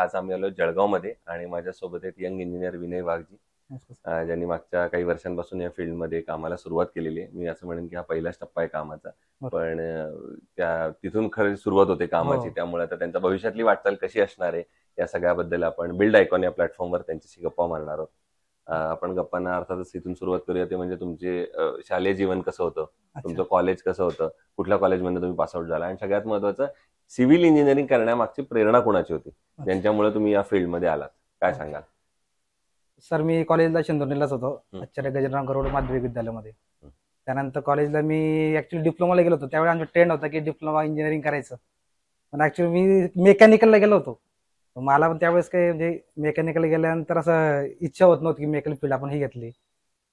आज आम्ही आलो जळगावमध्ये आणि माझ्यासोबत आहेत यंग इंजिनियर विनय वाघजी, ज्यांनी मागच्या काही वर्षांपासून या फील्डमध्ये कामाला सुरुवात केलेली आहे. मी असं म्हणेन की हा पहिलाच टप्पा आहे कामाचा, पण त्या तिथून खरी सुरुवात होते कामाची. त्यामुळे आता त्यांच्या भविष्यातली वाटचाल कशी असणार आहे या सगळ्याबद्दल आपण बिल्ड आयकॉन या प्लॅटफॉर्मवर त्यांच्याशी गप्पा मारणार आहोत. आपण गप्पांना अर्थातच इथून सुरुवात करूया. ते म्हणजे तुमचे शालेय जीवन कसं होतं, तुमचं कॉलेज कसं होतं, कुठल्या कॉलेजमधून तुम्ही पासआउट झाला, आणि सगळ्यात महत्वाचं सिव्हिल इंजिनिअरिंग करण्यामागची प्रेरणा कोणाची होती, ज्यांच्यामुळे तुम्ही या फील्डमध्ये आलात, काय सांगाल? सर, मी कॉलेजला चंदुर्णीलाच होतो, आचार्य गजानन गरुड माध्यमिक विद्यालयामध्ये. त्यानंतर कॉलेजला मी ऍक्च्युली डिप्लोमाला गेलो होतो. त्यावेळी आमचा ट्रेंड होता की डिप्लोमा इंजिनिअरिंग करायचं, पण ऍक्च्युली मी मेकॅनिकलला गेलो होतो. मला पण त्यावेळेस काही म्हणजे मेकॅनिकल गेल्यानंतर असं इच्छा होत नव्हती की मेकॅनिकल फील्ड आपण ही घेतली,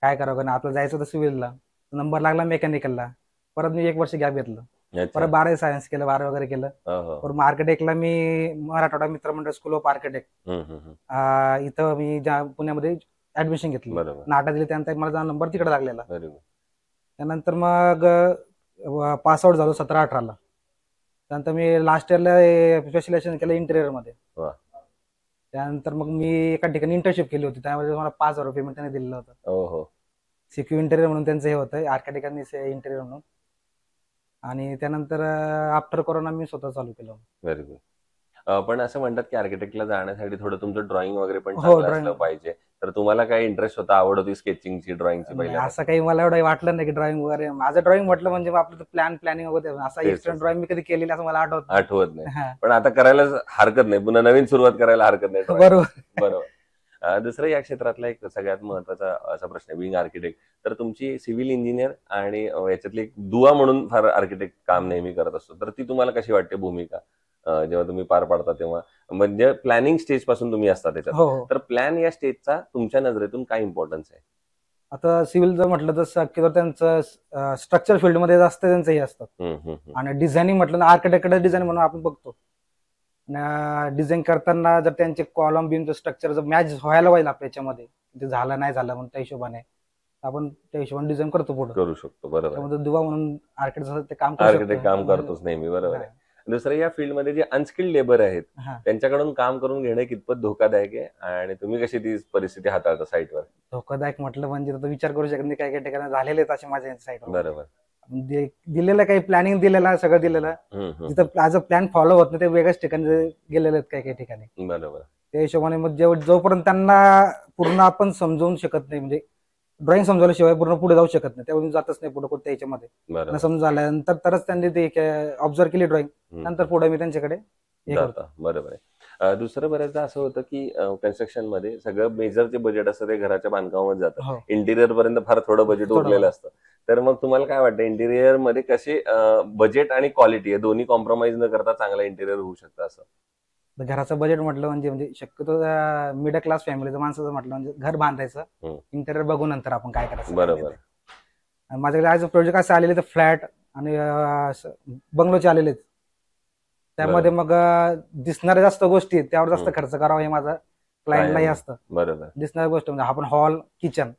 काय करावं, कारण आपलं जायचं होतं सिव्हिलला. नंबर लागला मेकॅनिकलला, परत मी 1 वर्ष गॅप घेतलं. परत 12 सायन्स केलं, 12 वगैरे केलं. परत आर्किटेक्टला मी मराठवाडा मित्रमंडळ स्कूल ऑफ आर्किटेक्ट इथं मी पुण्यामध्ये ऍडमिशन घेतली. नाटा दिली, त्यानंतर माझा नंबर तिकडे लागलेला. त्यानंतर मग पासआउट झालो 17-18ला. त्यानंतर मी लास्ट इयरला स्पेशलायझेशन केलं इंटेरियर मध्ये. त्यानंतर मग मी एका ठिकाणी इंटर्नशिप केली होती, त्यामध्ये मला 5,000 पेमेंट त्यांनी दिलेलं होतं. सिक्यू इंटेरियर म्हणून त्यांचं हे होतं, आर्किटेक्टांनी इंटेरियर म्हणून. आणि त्यानंतर आफ्टर कोरोना मी स्वतः चालू केलं. Very good. पण असं म्हणतात की आर्किटेक्टला जाण्यासाठी थोडं तुमचं ड्रॉइंग वगैरे पण चांगलं असलं पाहिजे, तर तुम्हाला काय इंटरेस्ट होता, आवड होती स्केचिंगची, ड्रॉइंगची? पहिले असं काही मला एवढं वाटलं नाही की ड्रॉइंग वगैरे. माझं ड्रॉइंग म्हटलं म्हणजे आपलं प्लॅनिंग वगैरे, असं एक्स्ट्रा ड्रॉइंग मी कधी केलेली असं मला आठवत नाही. पण आता करायला हरकत नाही, पुन्हा नवीन सुरुवात करायला हरकत नाही. बरोबर. दुसरं या क्षेत्रातला एक सगळ्यात महत्वाचा असा प्रश्न आहे, बिंग आर्किटेक्ट, तर तुमची सिव्हिल इंजिनियर आणि याच्यातली एक दुवा म्हणून फार आर्किटेक्ट काम नेहमी करत असतो, तर ती तुम्हाला कशी वाटते भूमिका जेव्हा तुम्ही पार पाडता तेव्हा? म्हणजे प्लॅनिंग स्टेज पासून तुम्ही असता त्याच्यात, तर प्लॅन या स्टेजचा तुमच्या नजरेतून काय इम्पॉर्टन्स आहे? आता सिव्हिल जर म्हटलं तर शक्यतो त्यांचं स्ट्रक्चर फील्डमध्ये जास्त त्यांचं हे असतं, आणि डिझायनिंग म्हटलं तर आर्किटेक्टकडे डिझाईन म्हणून आपण बघतो. डिझाईन करताना जर त्यांचे कॉलम बीमचं स्ट्रक्चर जर मॅच व्हायला पाहिजे आपल्या याच्यामध्ये, ते झालं नाही झालं म्हणून त्या हिशोबाने आपण त्या हिशोबाने डिझाईन करतो, पुढे करू शकतो. बरोबर. त्यामध्ये दुवा म्हणून आर्किटेक्ट काम करतोच नेहमी. बरोबर आहे. दुसरं, या फील्डमध्ये जे अनस्किल्ड लेबर आहेत त्यांच्याकडून काम करून घेणं कितपत धोकादायक आहे, आणि तुम्ही कशी ती परिस्थिती हाताळता साईटवर? धोकादायक म्हटलं म्हणजे विचार करू शकत नाही, काही काही ठिकाणी झालेले आहेत असे माझ्या साईटवर. बरोबर. दिलेलं काही प्लॅनिंग दिलेलं सगळं दिलेलं, तिथं ॲज अ प्लॅन फॉलो होत नाही, ते वेगळ्याच ठिकाणी गेलेले आहेत काही काही ठिकाणी. बरोबर. त्या हिशोबाने मग जोपर्यंत त्यांना पूर्ण आपण समजवून शकत नाही, म्हणजे ड्रॉइंग समजवल्याशिवाय पूर्ण पुढे जाऊ शकत नाही, त्यामुळे जातच नाही पुढे कोणत्या याच्यामध्ये. समजल्यानंतर तरच त्यांनी ते ऑब्झर्व केली ड्रॉइंग, नंतर पुढे मी त्यांच्याकडे हे करतो. बरोबर आहे. दुसरं बऱ्याचदा असं होतं की कन्स्ट्रक्शन मध्ये सगळं मेजर जे बजेट असतं ते घराच्या बांधकामामध्ये जातं, इंटिरियर पर्यंत फार थोडं बजेट उरलेलं असतं. तर मग तुम्हाला काय वाटतं, इंटिरियर मध्ये कसे बजेट आणि क्वालिटी दोन्ही कॉम्प्रोमाइज न करता चांगलं इंटिरियर होऊ शकतं? असं घराचं बजेट म्हटलं म्हणजे शक्यतो मिडल क्लास फॅमिलीचं माणसाचं म्हटलं म्हणजे घर बांधायचं, इंटेरियर बघून नंतर आपण काय करायचं. बरोबर. माझ्याकडे आज प्रोजेक्ट असे आलेले तर फ्लॅट आणि बंगलोचे आलेले, त्यामध्ये मग दिसणाऱ्या जास्त गोष्टी त्यावर जास्त खर्च करावा हे माझं क्लायंटलाही असतं. बरोबर. दिसणाऱ्या गोष्ट म्हणजे आपण हॉल किचन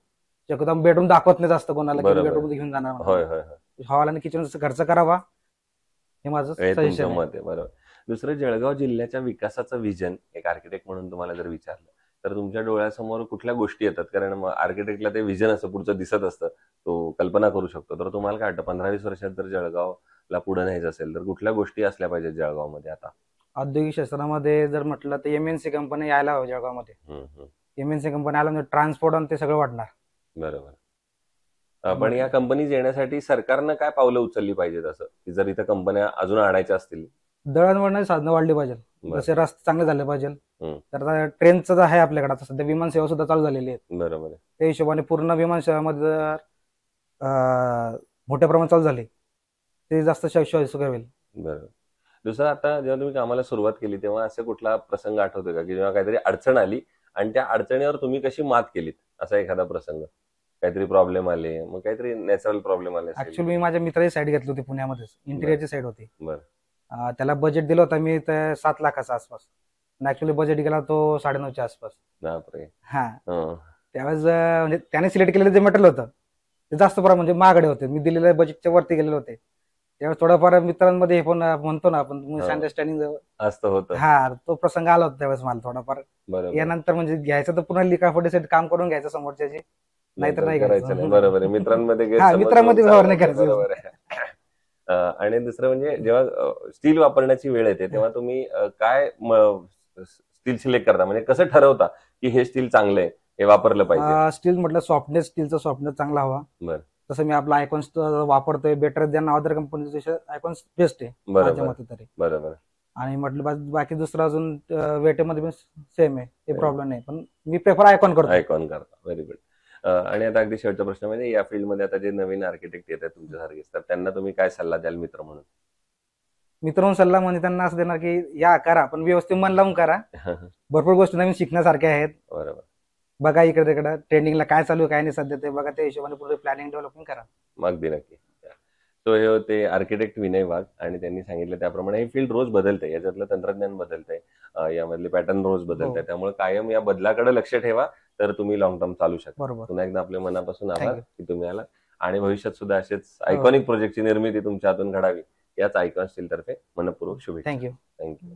शक्यतो बेडरूम दाखवत नाही जास्त कोणाला, बेडरूम घेऊन जाणार. हॉल आणि किचन खर्च करावा हे माझं सजेशन आहे. बरोबर. दुसरं, जळगाव जिल्ह्याच्या विकासाचं विजन एक आर्किटेक्ट म्हणून तुम्हाला जर विचारलं तर तुमच्या डोळ्यासमोर कुठल्या गोष्टी येतात? कारण आर्किटेक्टला ते विजन असं पुढचं दिसत असतं, तो कल्पना करू शकतो. तर तुम्हाला काय वाटतं, 15-20 वर्षात जर जळगावला पुढे न्यायचं असेल तर कुठल्या गोष्टी असल्या पाहिजेत जळगावमध्ये? आता औद्योगिक क्षेत्रामध्ये जर म्हटलं तर एमएनसी कंपनी यायला हवं जळगावमध्ये. एमएनसी कंपनी आला म्हणजे ट्रान्सपोर्ट आणि ते सगळं वाढणार. बरोबर. पण या कंपनीज येण्यासाठी सरकारनं काय पावलं उचलली पाहिजेत असं, की जर इथं कंपन्या अजून आणायच्या असतील? दळणवळणाची साधनं वाढली पाहिजे, जसे रस्ते चांगले झाले पाहिजे. तर ट्रेनचं आहे आपल्याकडे, आता सध्या विमान सेवा सुद्धा चालू झालेली आहे. बरोबर. त्या हिशोबाने पूर्ण विमान सेवामध्ये जर मोठ्या प्रमाणात चालू झाली ते जास्त सोयीस्कर होईल. बरोबर. दुसरं, आता जेव्हा तुम्ही कामाला सुरुवात केली तेव्हा असं कुठला प्रसंग आठवतो का की जेव्हा काहीतरी अडचण आली आणि त्या अडचणीवर तुम्ही कशी मात केलीत? असा एखादा प्रसंग, काहीतरी प्रॉब्लेम आले, मग काहीतरी नॅचरल प्रॉब्लेम आले? ऍक्च्युअली मी माझ्या मित्राची साईड घेतली होती पुण्यामध्ये, इंटिरियरची साईड होती. त्याला बजेट दिलं होतं मी 7 लाखाच्या आसपास, ऍक्च्युअली बजेट गेला तो 9.5च्या आसपास. बापरे. त्यावेळेस म्हणजे त्याने सिलेक्ट केलेलं जे मटेरियल होतं ते जास्त प्रमाणात म्हणजे महागडे होते, मी दिलेल्या बजेटच्या वरती गेलेले होते. त्यावेळेस थोडंफार मित्रांमध्ये हे पण म्हणतो ना आपण हो. अंडरस्टँडिंग असतं होतं. हा तो प्रसंग आला होता त्यावेळेस मला थोडाफार. बरोबर. यानंतर म्हणजे घ्यायचं तर पुन्हा लिखापडीसाठी काम करून घ्यायचं समोरच्याची, नाहीतर नाही करायचं नाही. घ्यायचं. बरोबर आहे. मित्रांमध्ये हा गैरसमज मित्रांमध्ये होऊन व्यवहार नाही चालत नाही. करायचा. बरोबर आहे. आणि दुसरं म्हणजे जेव्हा स्टील वापरण्याची वेळ येते तेव्हा तुम्ही काय स्टील सिलेक्ट करता, म्हणजे कसं ठरवता की हे स्टील चांगलं आहे, हे वापरलं पाहिजे? स्टील म्हटलं सॉफ्टनेस, स्टीलचा सॉफ्टनेस चांगला हवा. बरं. तसं मी आपला आयकॉन वापरतोय, बेटर दॅन अदर कंपनीपेक्षा आयकॉन बेस्ट आहे माझ्या बरोबर मते तरी. बरोबर. आणि म्हटलं बाकी दुसरं अजून वेटेमध्ये पण सेम आहे, ते Same. प्रॉब्लेम नाही, पण मी प्रेफर आयकॉन करतो. आयकॉन करता. Very good. आणि आता अगदी शेवटचा प्रश्न म्हणजे या फील्डमध्ये आता जे नवीन आर्किटेक्ट येतात तुमच्यासारखे, तर त्यांना तुम्ही काय सल्ला द्याल मित्र म्हणून? मित्रांनो सल्ला म्हणजे त्यांना असं देणार की या करा, पण व्यवस्थित मन लावून करा. भरपूर गोष्टी नवीन शिकण्यासारख्या आहेत. बरोबर. बघा इकडे तिकडे ट्रेंडिंगला काय चालू आहे काय नाही सध्या ते बघा, त्या हिशोबाने पुढे प्लॅनिंग डेव्हलपमेंट करा. अगदी नक्की. तो हे होते आर्किटेक्ट विनय वाघ, आणि त्यांनी सांगितलं त्याप्रमाणे ही फील्ड रोज बदलते, याच्यातलं तंत्रज्ञान बदलतंय, यामधले पॅटर्न रोज बदलत त्यामुळे कायम या बदलाकडे लक्ष ठेवा, तर तुम्ही लॉंग टर्म चालू शकता. बरोबर. पुन्हा एकदा आपल्या मनापासून आभार Thank you. की तुम्ही आला, आणि भविष्यात सुद्धा असेच आयकॉनिक प्रोजेक्टची निर्मिती तुमच्या हातून घडावी याच आयकॉन स्टील तर्फे मनपूर्वक शुभेच्छा. थँक्यू. थँक्यू.